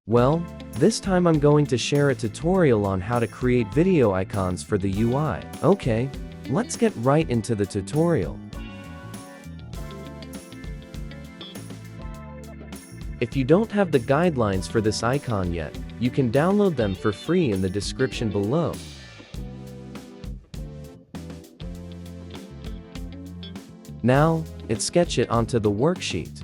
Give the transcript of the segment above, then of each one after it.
Well, this time I'm going to share a tutorial on how to create video icons for the UI. Okay, let's get right into the tutorial. If you don't have the guidelines for this icon yet, you can download them for free in the description below. Now, let's sketch it onto the worksheet.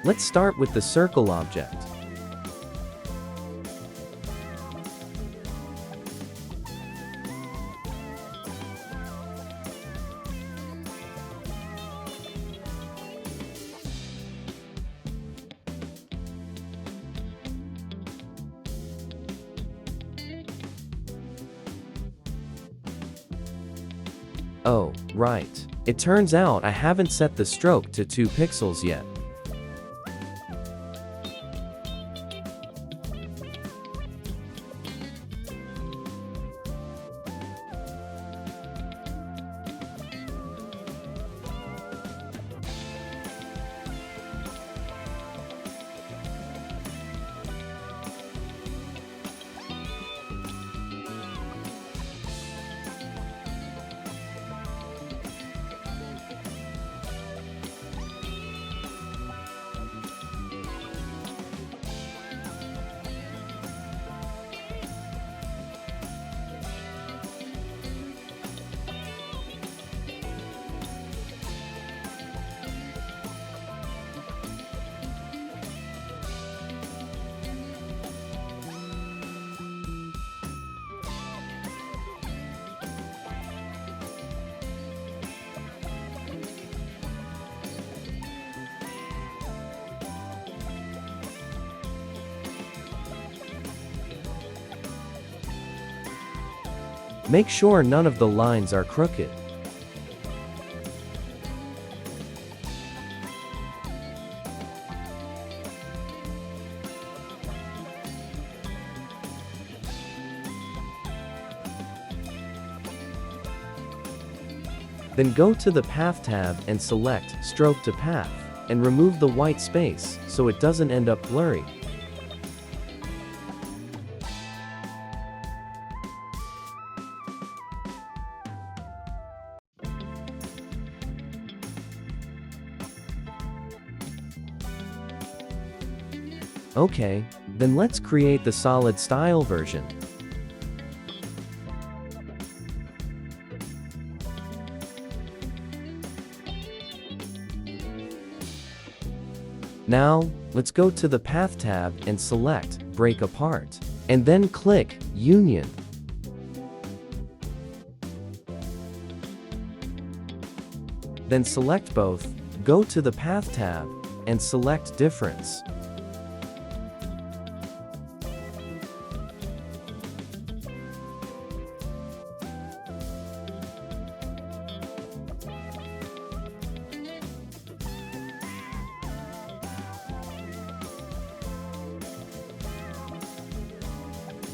Let's start with the circle object. Oh, right. It turns out I haven't set the stroke to 2 pixels yet. Make sure none of the lines are crooked. Then go to the Path tab and select Stroke to Path, and remove the white space so it doesn't end up blurry. Okay, then let's create the solid style version. Now, let's go to the Path tab and select Break Apart, and then click Union. Then select both, go to the Path tab, and select Difference.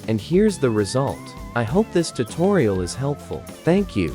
And here's the result. I hope this tutorial is helpful. Thank you.